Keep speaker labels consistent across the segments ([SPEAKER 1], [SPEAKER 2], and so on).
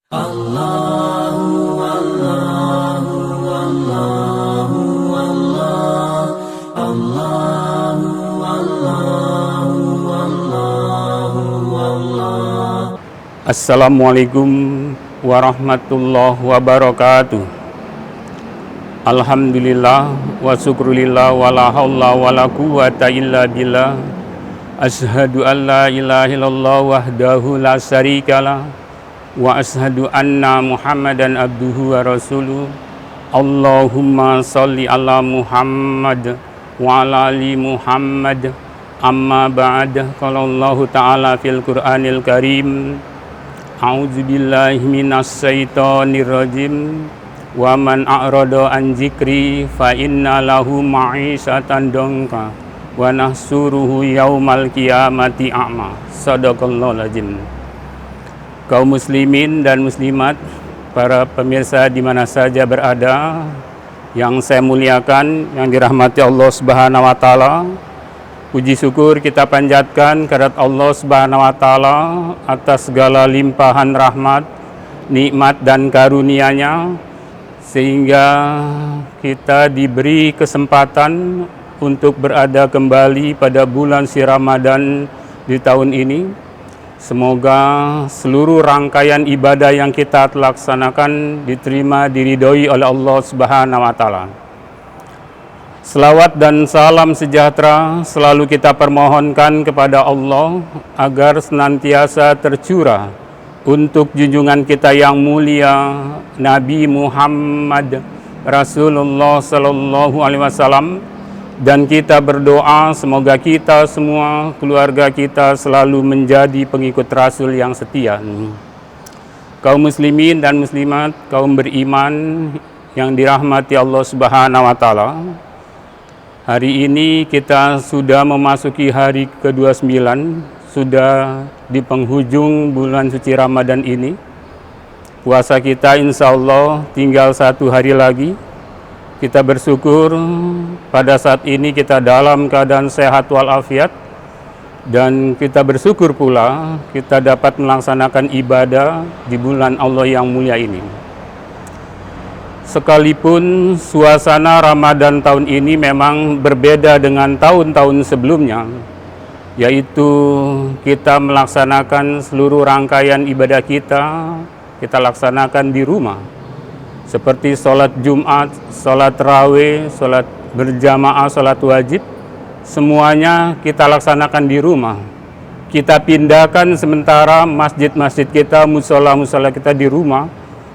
[SPEAKER 1] Allahu Allahu Allahu Allah Allahu Allahu Allahu Allah.
[SPEAKER 2] Assalamualaikum warahmatullahi wabarakatuh. Alhamdulillah wa syukrulillah wa la haula wa la quwwata illa billah. Asyhadu an la ilaha illallah wahdahu la syarikalah wa asyhadu anna Muhammadan abduhu wa rasuluh. Allahumma sholli ala Muhammad wa ala ali Muhammad. Amma ba'd. Qala Allah ta'ala fil Qur'anil Karim, a'udzu billahi minasy syaithanir rajim. Wa man a'rada an dzikri fa inna lahu ma'isyatan dongka wa nahsuruhu yaumal qiyamati a'ma. Shadaqallahul azim. Kaum muslimin dan muslimat, para pemirsa di mana saja berada, yang saya muliakan, yang dirahmati Allah Subhanahu wa taala. Puji syukur kita panjatkan kehadirat Allah Subhanahu wa taala atas segala limpahan rahmat, nikmat dan karunia-Nya, sehingga kita diberi kesempatan untuk berada kembali pada bulan si Ramadan di tahun ini. Semoga seluruh rangkaian ibadah yang kita laksanakan diterima, diridhoi oleh Allah Subhanahu wa taala. Selawat dan salam sejahtera selalu kita permohonkan kepada Allah agar senantiasa tercurah untuk junjungan kita yang mulia Nabi Muhammad Rasulullah sallallahu alaihi wasallam. Dan kita berdoa semoga kita semua, keluarga kita selalu menjadi pengikut Rasul yang setia. Kaum muslimin dan muslimat, kaum beriman yang dirahmati Allah Subhanahu wa taala. Hari ini kita sudah memasuki hari ke-29, sudah di penghujung bulan suci Ramadan ini. Puasa kita insya Allah tinggal 1 hari lagi. Kita bersyukur pada saat ini kita dalam keadaan sehat walafiat, dan kita bersyukur pula kita dapat melaksanakan ibadah di bulan Allah yang mulia ini. Sekalipun suasana Ramadan tahun ini memang berbeda dengan tahun-tahun sebelumnya, yaitu kita melaksanakan seluruh rangkaian ibadah kita laksanakan di rumah. Seperti sholat Jumat, sholat Tarawih, sholat berjamaah, sholat wajib, semuanya kita laksanakan di rumah. Kita pindahkan sementara masjid-masjid kita, musola-musola kita di rumah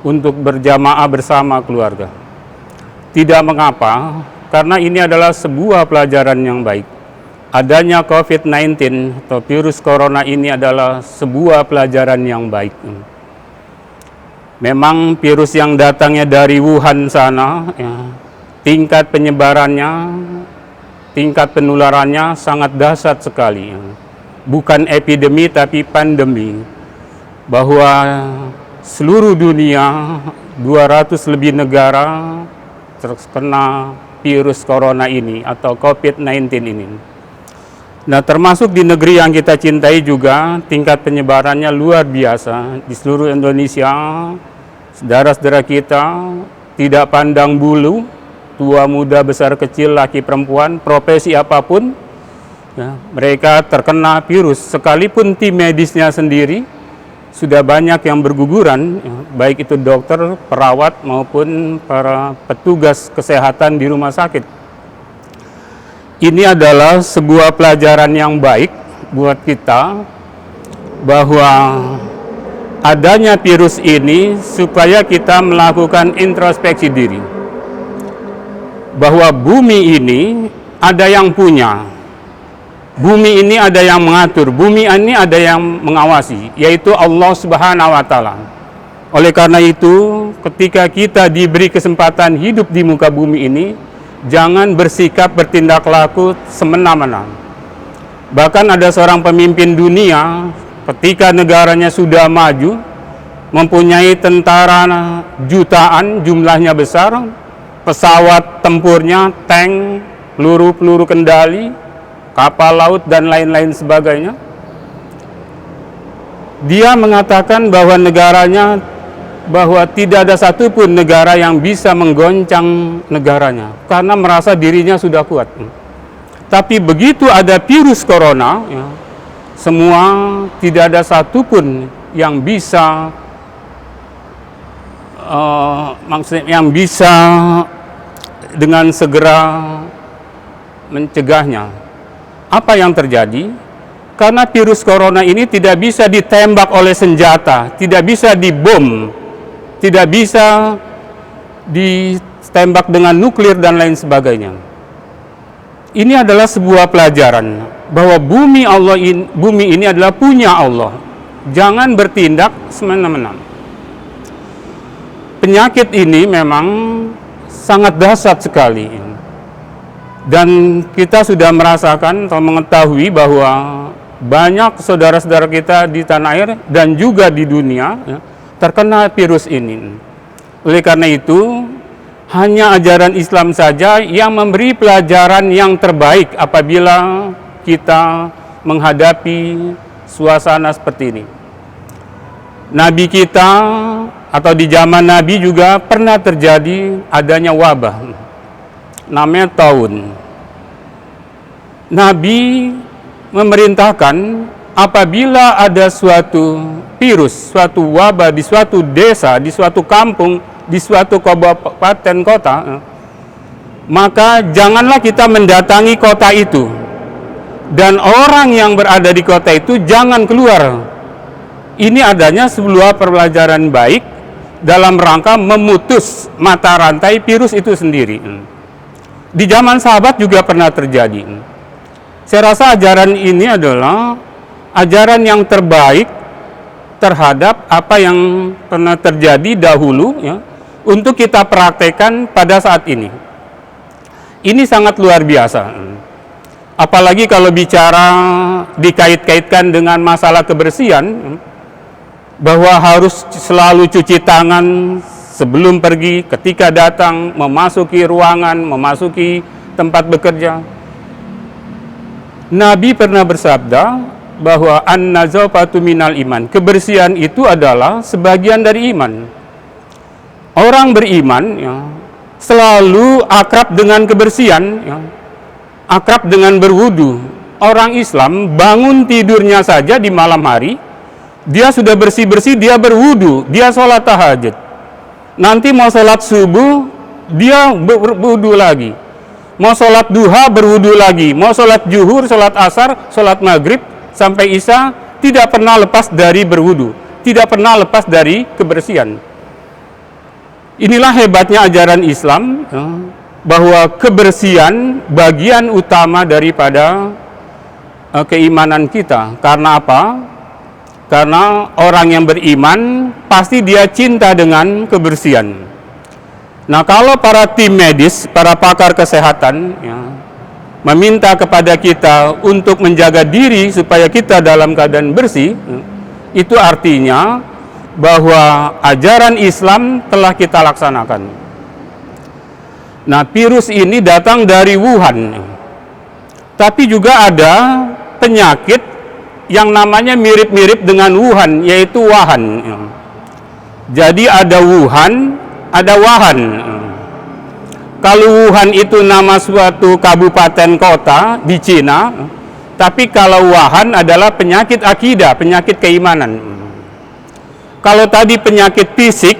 [SPEAKER 2] untuk berjamaah bersama keluarga. Tidak mengapa, karena ini adalah sebuah pelajaran yang baik. Adanya COVID-19 atau virus corona ini adalah sebuah pelajaran yang baik. Memang virus yang datangnya dari Wuhan sana, ya, tingkat penyebarannya, tingkat penularannya sangat dahsyat sekali. Ya. Bukan epidemi tapi pandemi. Bahwa seluruh dunia, 200 lebih negara terkena virus corona ini atau COVID-19 ini. Nah, termasuk di negeri yang kita cintai juga, tingkat penyebarannya luar biasa. Di seluruh Indonesia, saudara-saudara kita tidak pandang bulu, tua, muda, besar, kecil, laki, perempuan, profesi apapun, ya, mereka terkena virus. Sekalipun tim medisnya sendiri sudah banyak yang berguguran, ya, baik itu dokter, perawat, maupun para petugas kesehatan di rumah sakit. Ini adalah sebuah pelajaran yang baik buat kita, bahwa adanya virus ini supaya kita melakukan introspeksi diri. Bahwa bumi ini ada yang punya, bumi ini ada yang mengatur, bumi ini ada yang mengawasi, yaitu Allah Subhanahu wa taala. Oleh karena itu, ketika kita diberi kesempatan hidup di muka bumi ini, jangan bersikap bertindak laku semena-mena. Bahkan ada seorang pemimpin dunia, ketika negaranya sudah maju, mempunyai tentara jutaan, jumlahnya besar, pesawat tempurnya, tank, peluru-peluru kendali, kapal laut, dan lain-lain sebagainya. Dia mengatakan bahwa negaranya bahwa tidak ada satupun negara yang bisa menggoncang negaranya karena merasa dirinya sudah kuat. Tapi begitu ada virus corona, ya, semua tidak ada satupun yang bisa yang bisa dengan segera mencegahnya. Apa yang terjadi? Karena virus corona ini tidak bisa ditembak oleh senjata, tidak bisa dibom, tidak bisa ditembak dengan nuklir dan lain sebagainya. Ini adalah sebuah pelajaran bahwa bumi ini adalah punya Allah. Jangan bertindak semena-mena. Penyakit ini memang sangat dahsyat sekali. Dan kita sudah merasakan atau mengetahui bahwa banyak saudara-saudara kita di tanah air dan juga di dunia, ya, terkena virus ini. Oleh karena itu, hanya ajaran Islam saja yang memberi pelajaran yang terbaik apabila kita menghadapi suasana seperti ini. Nabi kita atau di zaman Nabi juga pernah terjadi adanya wabah, namanya taun. Nabi memerintahkan apabila ada suatu virus, suatu wabah di suatu desa, di suatu kampung, di suatu kabupaten kota, maka janganlah kita mendatangi kota itu, dan orang yang berada di kota itu jangan keluar. Ini adanya sebuah pelajaran baik dalam rangka memutus mata rantai virus itu sendiri. Di zaman sahabat juga pernah terjadi. Saya rasa ajaran ini adalah ajaran yang terbaik terhadap apa yang pernah terjadi dahulu, ya, untuk kita praktekkan pada saat ini. Ini sangat luar biasa. Apalagi kalau bicara dikait-kaitkan dengan masalah kebersihan, bahwa harus selalu cuci tangan sebelum pergi, ketika datang, memasuki ruangan, memasuki tempat bekerja. Nabi pernah bersabda bahwa an-nazafatu minal iman. Kebersihan itu adalah sebagian dari iman. Orang beriman, ya, selalu akrab dengan kebersihan, ya, akrab dengan berwudu. Orang Islam bangun tidurnya saja di malam hari, dia sudah bersih-bersih, dia berwudu, dia sholat tahajud. Nanti mau sholat subuh, dia berwudu lagi. Mau sholat duha, berwudu lagi. Mau sholat zuhur, sholat asar, sholat maghrib, sampai isya, tidak pernah lepas dari berwudu. Tidak pernah lepas dari kebersihan. Inilah hebatnya ajaran Islam, bahwa kebersihan bagian utama daripada keimanan kita. Karena apa? Karena orang yang beriman pasti dia cinta dengan kebersihan. Nah, kalau para tim medis, para pakar kesehatan, ya, meminta kepada kita untuk menjaga diri supaya kita dalam keadaan bersih, itu artinya bahwa ajaran Islam telah kita laksanakan. Nah, virus ini datang dari Wuhan, tapi juga ada penyakit yang namanya mirip-mirip dengan Wuhan, yaitu Wahan. Jadi ada Wuhan, ada Wahan. Kalau Wuhan itu nama suatu kabupaten kota di Cina, tapi kalau Wahan adalah penyakit akidah, penyakit keimanan. Kalau tadi penyakit fisik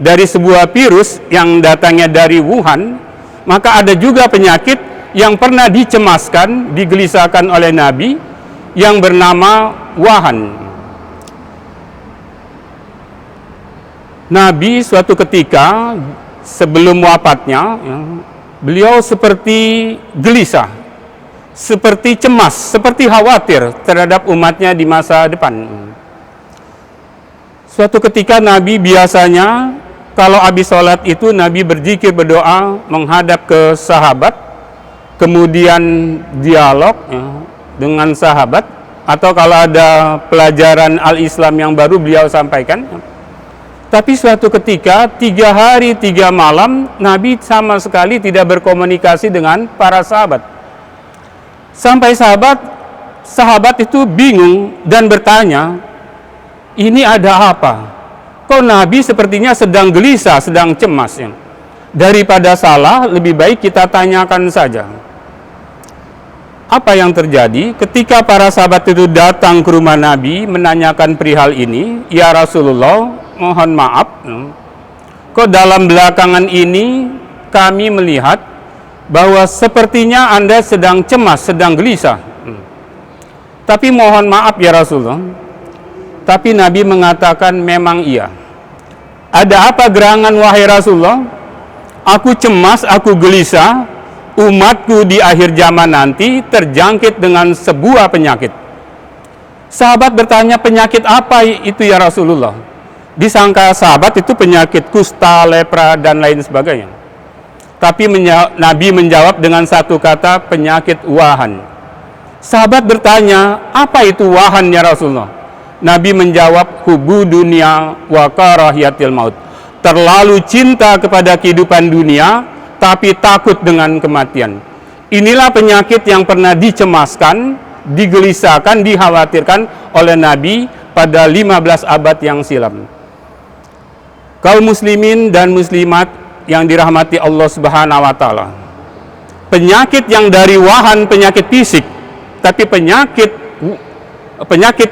[SPEAKER 2] dari sebuah virus yang datangnya dari Wuhan, maka ada juga penyakit yang pernah dicemaskan, digelisahkan oleh Nabi, yang bernama Wahan. Nabi suatu ketika sebelum wafatnya, ya, beliau seperti gelisah, seperti cemas, seperti khawatir terhadap umatnya di masa depan. Suatu ketika Nabi biasanya kalau habis sholat itu Nabi berzikir, berdoa, menghadap ke sahabat, kemudian dialog, ya, dengan sahabat, atau kalau ada pelajaran al-Islam yang baru beliau sampaikan. Tapi suatu ketika 3 hari 3 malam Nabi sama sekali tidak berkomunikasi dengan para sahabat. Sampai sahabat itu bingung dan bertanya, ini ada apa? kok Nabi sepertinya sedang gelisah, sedang cemas ya. Daripada salah, lebih baik kita tanyakan saja. Apa yang terjadi ketika para sahabat itu datang ke rumah Nabi menanyakan perihal ini? Ya Rasulullah, mohon maaf, kok dalam belakangan ini kami melihat bahwa sepertinya Anda sedang cemas, sedang gelisah. Tapi mohon maaf ya Rasulullah. Tapi Nabi mengatakan memang iya. Ada apa gerangan wahai Rasulullah? Aku cemas, aku gelisah, umatku di akhir zaman nanti terjangkit dengan sebuah penyakit. Sahabat bertanya, penyakit apa itu ya Rasulullah? Disangka sahabat itu penyakit kusta, lepra, dan lain sebagainya. Tapi Nabi menjawab dengan satu kata, penyakit wahan. Sahabat bertanya, apa itu wahan ya Rasulullah? Nabi menjawab, hubu dunia wa karahiyatil maut. Terlalu cinta kepada kehidupan dunia, tapi takut dengan kematian. Inilah penyakit yang pernah dicemaskan, digelisahkan, dikhawatirkan oleh Nabi pada 15 abad yang silam. Kaum muslimin dan muslimat yang dirahmati Allah Subhanahu wa taala. Penyakit yang dari wahan, penyakit fisik, tapi penyakit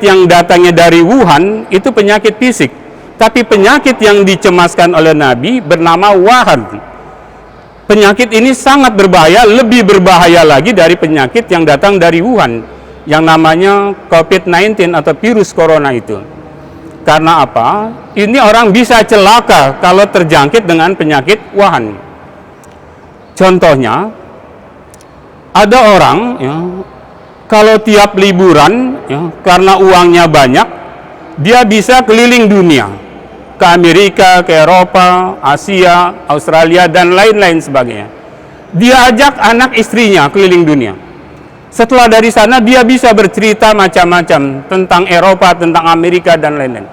[SPEAKER 2] yang datangnya dari Wuhan itu penyakit fisik. Tapi penyakit yang dicemaskan oleh Nabi bernama wahan. Penyakit ini sangat berbahaya, lebih berbahaya lagi dari penyakit yang datang dari Wuhan, yang namanya COVID-19 atau virus corona itu. Karena apa? Ini orang bisa celaka kalau terjangkit dengan penyakit wahan. Contohnya, ada orang ya, kalau tiap liburan ya, karena uangnya banyak, dia bisa keliling dunia. Ke Amerika, ke Eropa, Asia, Australia, dan lain-lain sebagainya. Dia ajak anak istrinya keliling dunia. Setelah dari sana dia bisa bercerita macam-macam tentang Eropa, tentang Amerika, dan lain-lain.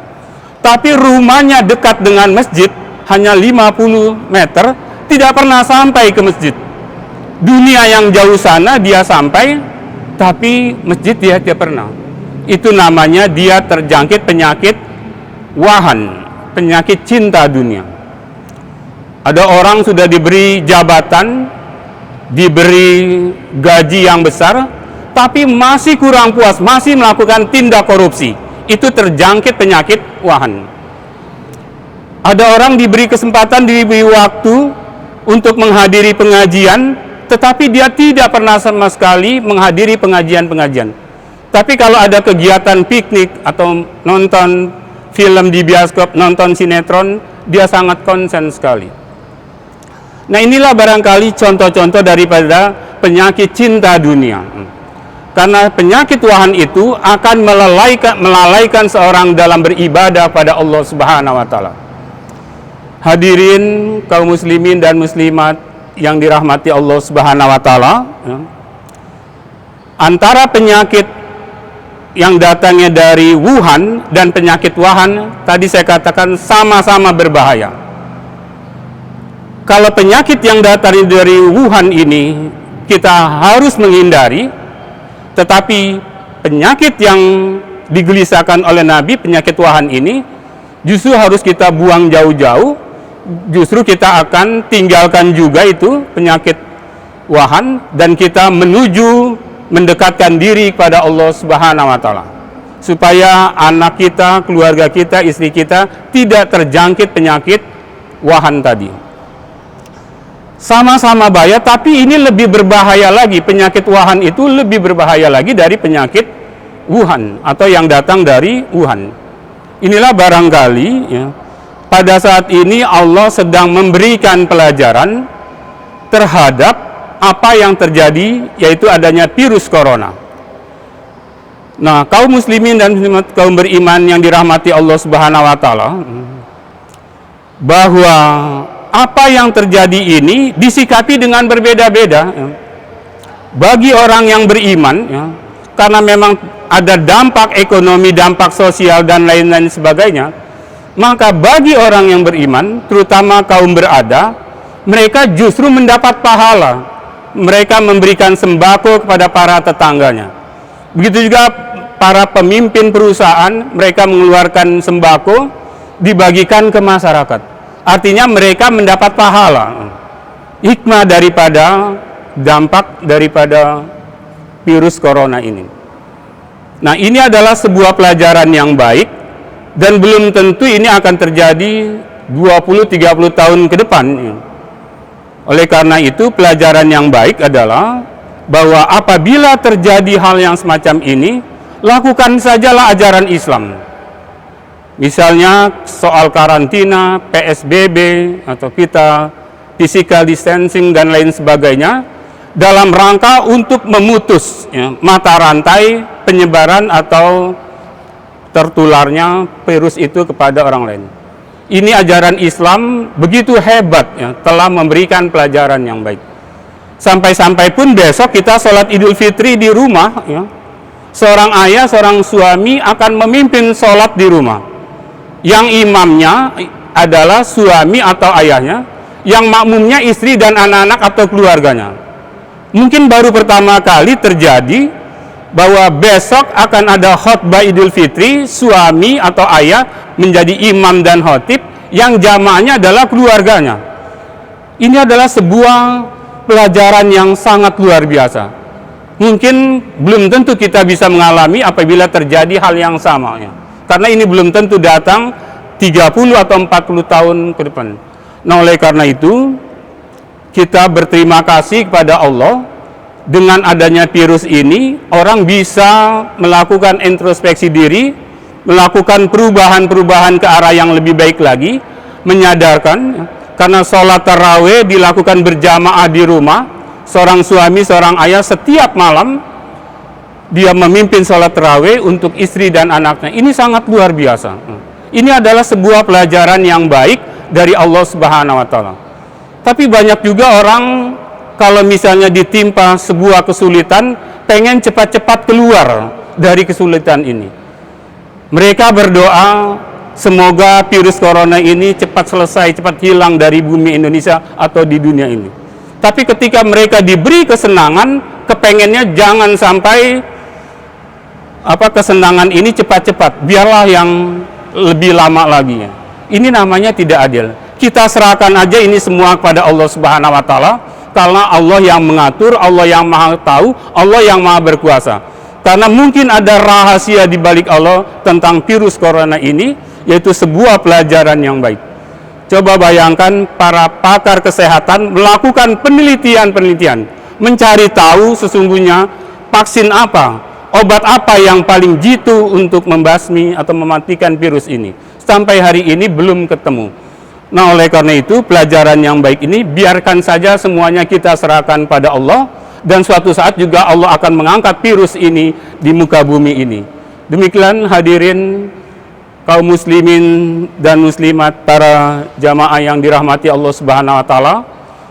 [SPEAKER 2] Tapi rumahnya dekat dengan masjid, hanya 50 meter, tidak pernah sampai ke masjid. Dunia yang jauh sana dia sampai, tapi masjid dia tidak pernah. Itu namanya dia terjangkit penyakit wahan. Penyakit cinta dunia. Ada orang sudah diberi jabatan, diberi gaji yang besar, tapi masih kurang puas, masih melakukan tindak korupsi. Itu terjangkit penyakit wahan. Ada orang diberi kesempatan, diberi waktu untuk menghadiri pengajian, tetapi dia tidak pernah sama sekali menghadiri pengajian-pengajian. Tapi kalau ada kegiatan piknik atau nonton film di bioskop, nonton sinetron, dia sangat konsen sekali. Nah, inilah barangkali contoh-contoh daripada penyakit cinta dunia. Karena penyakit wahan itu akan melalaikan seorang dalam beribadah pada Allah Subhanahu wa taala. Hadirin kaum muslimin dan muslimat yang dirahmati Allah Subhanahu wa taala, ya. Antara penyakit yang datangnya dari Wuhan dan penyakit wahan, tadi saya katakan sama-sama berbahaya. Kalau penyakit yang datang dari Wuhan ini kita harus menghindari, tetapi penyakit yang digelisahkan oleh Nabi, penyakit wahan ini, justru harus kita buang jauh-jauh. Justru kita akan tinggalkan juga itu penyakit wahan, dan kita mendekatkan diri kepada Allah Subhanahu wa taala, supaya anak kita, keluarga kita, istri kita tidak terjangkit penyakit wahan tadi. Sama-sama bahaya, tapi ini lebih berbahaya lagi. Penyakit wahan itu lebih berbahaya lagi dari penyakit Wuhan atau yang datang dari Wuhan. Inilah barangkali ya, pada saat ini Allah sedang memberikan pelajaran terhadap apa yang terjadi, yaitu adanya virus corona. Nah, kaum muslimin dan muslimat, kaum beriman yang dirahmati Allah Subhanahu wa taala, bahwa apa yang terjadi ini disikapi dengan berbeda-beda ya. Bagi orang yang beriman ya, karena memang ada dampak ekonomi, dampak sosial, dan lain-lain sebagainya, maka bagi orang yang beriman, terutama kaum berada, mereka justru mendapat pahala. Mereka memberikan sembako kepada para tetangganya. Begitu juga para pemimpin perusahaan, mereka mengeluarkan sembako dibagikan ke masyarakat. Artinya mereka mendapat pahala. Hikmah daripada dampak daripada virus corona ini. Nah, ini adalah sebuah pelajaran yang baik dan belum tentu ini akan terjadi 20-30 tahun ke depan. Oleh karena itu, pelajaran yang baik adalah bahwa apabila terjadi hal yang semacam ini, lakukan sajalah ajaran Islam. Misalnya soal karantina, PSBB, atau kita physical distancing dan lain sebagainya, dalam rangka untuk memutus mata rantai penyebaran atau tertularnya virus itu kepada orang lain. Ini ajaran Islam begitu hebat, telah memberikan pelajaran yang baik. Sampai-sampai pun besok kita sholat Idul Fitri di rumah, seorang ayah, seorang suami akan memimpin sholat di rumah. Yang imamnya adalah suami atau ayahnya, yang makmumnya istri dan anak-anak atau keluarganya. Mungkin baru pertama kali terjadi bahwa besok akan ada khutbah Idul Fitri, suami atau ayah menjadi imam dan khotib, yang jamaahnya adalah keluarganya. Ini adalah sebuah pelajaran yang sangat luar biasa. Mungkin belum tentu kita bisa mengalami apabila terjadi hal yang sama, karena ini belum tentu datang 30 atau 40 tahun ke depan. Nah, oleh karena itu kita berterima kasih kepada Allah. Dengan adanya virus ini, orang bisa melakukan introspeksi diri, melakukan perubahan-perubahan ke arah yang lebih baik lagi, menyadarkan karena sholat tarawih dilakukan berjamaah di rumah, seorang suami, seorang ayah setiap malam dia memimpin sholat tarawih untuk istri dan anaknya. Ini sangat luar biasa. Ini adalah sebuah pelajaran yang baik dari Allah Subhanahu wa Ta'ala. Tapi banyak juga orang kalau misalnya ditimpa sebuah kesulitan, pengen cepat-cepat keluar dari kesulitan ini. Mereka berdoa, semoga virus corona ini cepat selesai, cepat hilang dari bumi Indonesia atau di dunia ini. Tapi ketika mereka diberi kesenangan, kepengennya jangan sampai kesenangan ini cepat-cepat, biarlah yang lebih lama lagi. Ini namanya tidak adil. Kita serahkan aja ini semua kepada Allah Subhanahu wa Ta'ala. Karena Allah yang mengatur, Allah yang maha tahu, Allah yang maha berkuasa. Karena mungkin ada rahasia di balik Allah tentang virus corona ini, yaitu sebuah pelajaran yang baik. Coba bayangkan para pakar kesehatan melakukan penelitian-penelitian, mencari tahu sesungguhnya vaksin apa, obat apa yang paling jitu untuk membasmi atau mematikan virus ini. Sampai hari ini belum ketemu. Nah, oleh karena itu pelajaran yang baik ini biarkan saja semuanya kita serahkan pada Allah, dan suatu saat juga Allah akan mengangkat virus ini di muka bumi ini. Demikian hadirin kaum muslimin dan muslimat, para jamaah yang dirahmati Allah Subhanahu wa Ta'ala.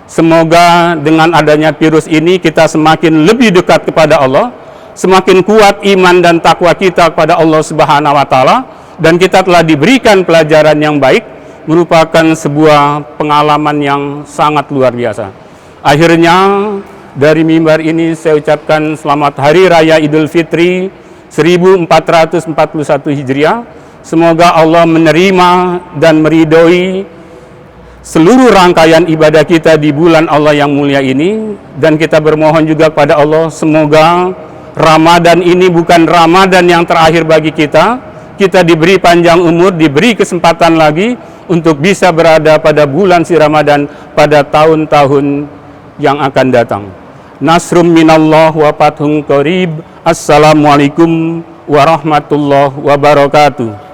[SPEAKER 2] Semoga dengan adanya virus ini kita semakin lebih dekat kepada Allah, semakin kuat iman dan takwa kita kepada Allah Subhanahu wa Ta'ala, dan kita telah diberikan pelajaran yang baik, merupakan sebuah pengalaman yang sangat luar biasa. Akhirnya dari mimbar ini saya ucapkan selamat Hari Raya Idul Fitri 1441 Hijriah. Semoga Allah menerima dan meridhoi seluruh rangkaian ibadah kita di bulan Allah yang mulia ini, dan kita bermohon juga kepada Allah semoga Ramadan ini bukan Ramadan yang terakhir bagi kita. Kita diberi panjang umur, diberi kesempatan lagi untuk bisa berada pada bulan si Ramadan pada tahun-tahun yang akan datang. Nasrum minallah wa fathun qarib. Assalamualaikum warahmatullahi wabarakatuh.